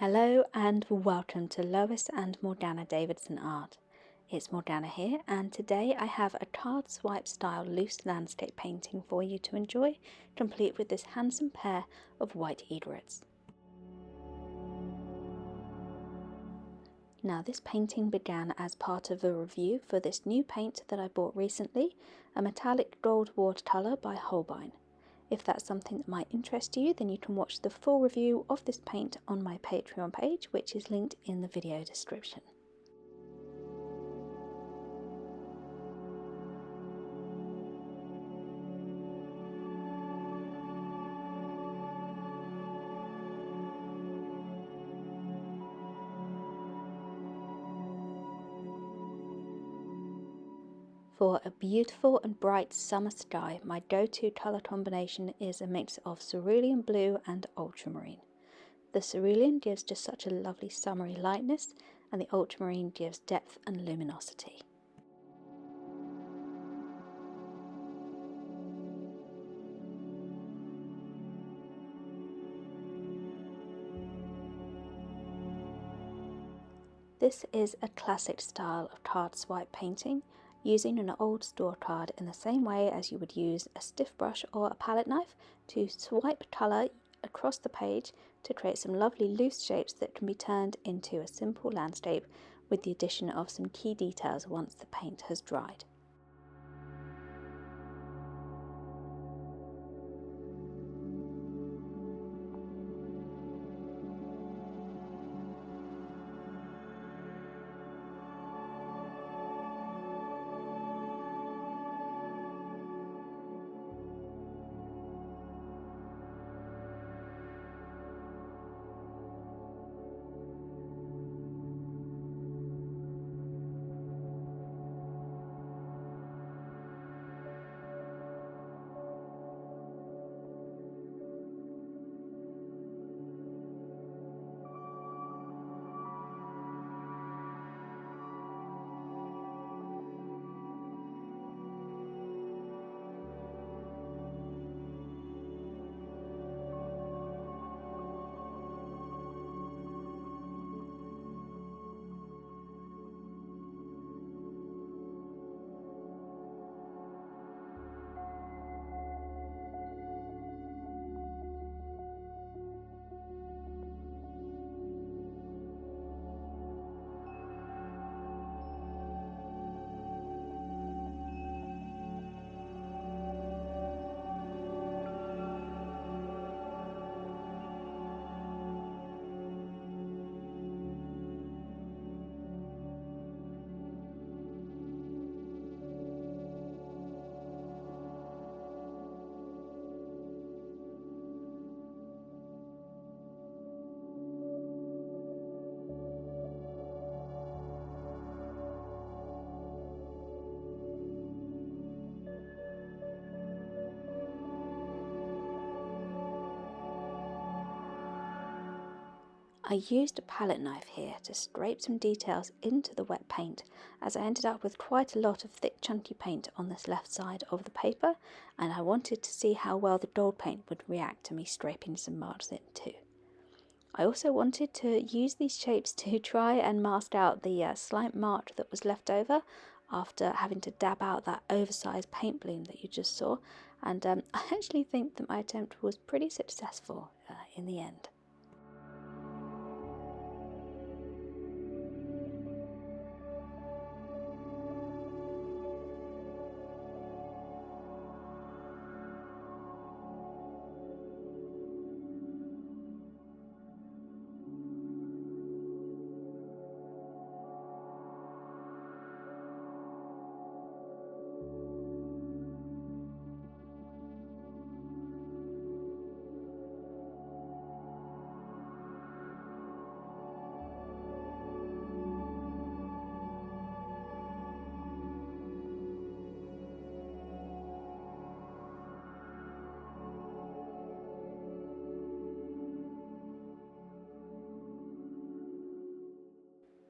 Hello and welcome to Lois and Morgana Davidson Art. It's Morgana here, and today I have a card swipe style loose landscape painting for you to enjoy, complete with this handsome pair of white egrets. Now this painting began as part of a review for this new paint that I bought recently, a metallic gold watercolour by Holbein. If that's something that might interest you, then you can watch the full review of this paint on my Patreon page, which is linked in the video description. For a beautiful and bright summer sky, my go-to colour combination is a mix of cerulean blue and ultramarine. The cerulean gives just such a lovely summery lightness, and the ultramarine gives depth and luminosity. This is a classic style of card swipe painting, using an old store card in the same way as you would use a stiff brush or a palette knife to swipe colour across the page to create some lovely loose shapes that can be turned into a simple landscape with the addition of some key details once the paint has dried. I used a palette knife here to scrape some details into the wet paint, as I ended up with quite a lot of thick chunky paint on this left side of the paper, and I wanted to see how well the gold paint would react to me scraping some marks in too. I also wanted to use these shapes to try and mask out the slight mark that was left over after having to dab out that oversized paint bloom that you just saw, and I actually think that my attempt was pretty successful in the end.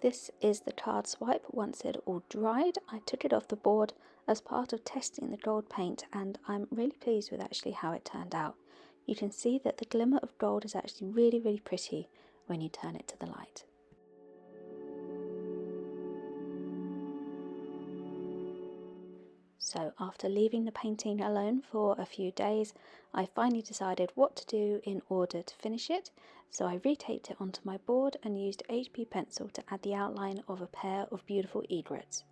This is the card swipe once it all dried. I took it off the board as part of testing the gold paint, and I'm really pleased with actually how it turned out. You can see that the glimmer of gold is actually really pretty when you turn it to the light. So after leaving the painting alone for a few days, I finally decided what to do in order to finish it. So I retaped it onto my board and used HB pencil to add the outline of a pair of beautiful egrets.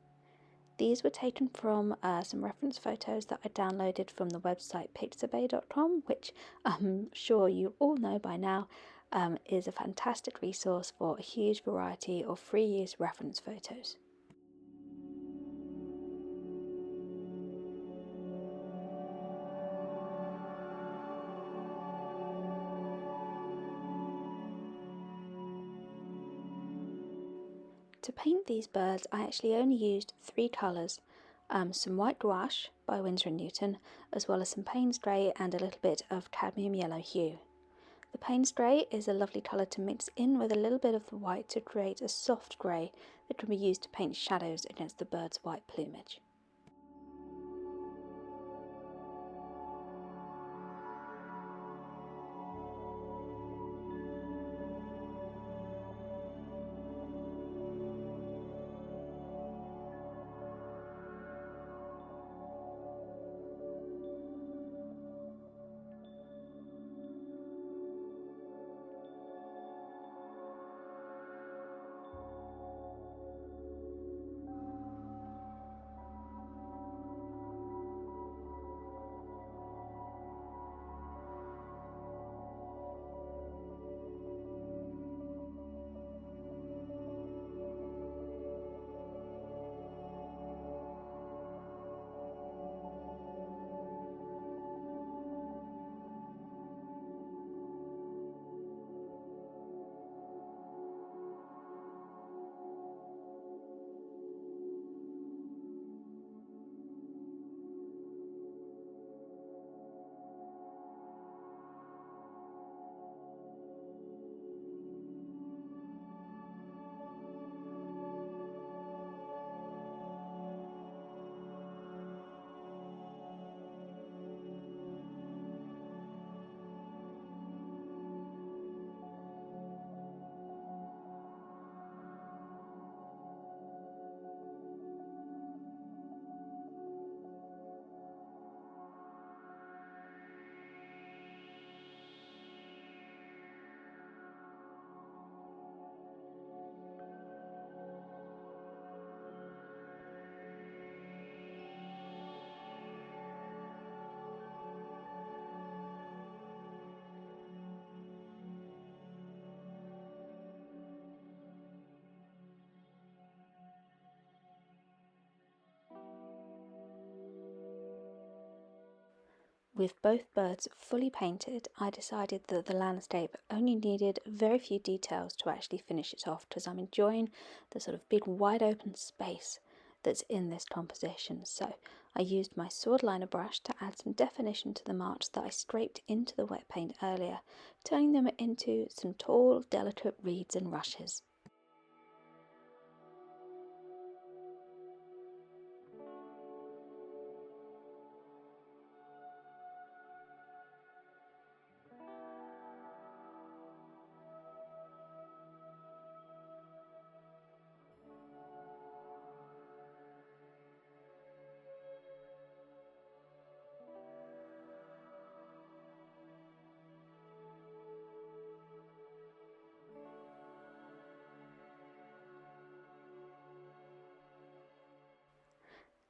These were taken from some reference photos that I downloaded from the website pixabay.com, which I'm sure you all know by now is a fantastic resource for a huge variety of free use reference photos. To paint these birds, I actually only used 3 colours, some white gouache by Winsor & Newton, as well as some Payne's grey and a little bit of cadmium yellow hue. The Payne's grey is a lovely colour to mix in with a little bit of the white to create a soft grey that can be used to paint shadows against the bird's white plumage. With both birds fully painted, I decided that the landscape only needed very few details to actually finish it off, because I'm enjoying the sort of big wide open space that's in this composition. So I used my sword liner brush to add some definition to the marks that I scraped into the wet paint earlier, turning them into some tall, delicate reeds and rushes.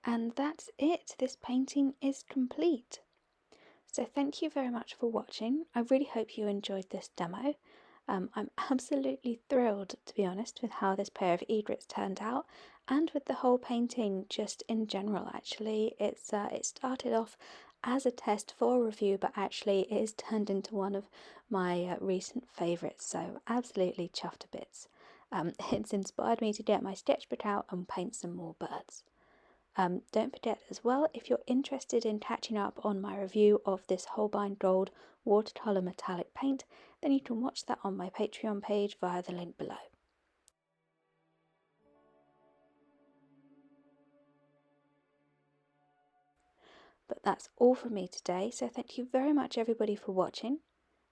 And that's it, this painting is complete. So thank you very much for watching. I really hope you enjoyed this demo. I'm absolutely thrilled, to be honest, with how this pair of egrets turned out, and with the whole painting just in general. Actually, it started off as a test for a review, but actually it has turned into one of my recent favourites, so absolutely chuffed to bits. It's inspired me to get my sketchbook out and paint some more birds. Don't forget as well, if you're interested in catching up on my review of this Holbein Gold watercolour metallic paint, then you can watch that on my Patreon page via the link below. But that's all from me today, so thank you very much everybody for watching.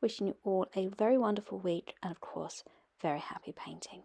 Wishing you all a very wonderful week, and of course, very happy painting.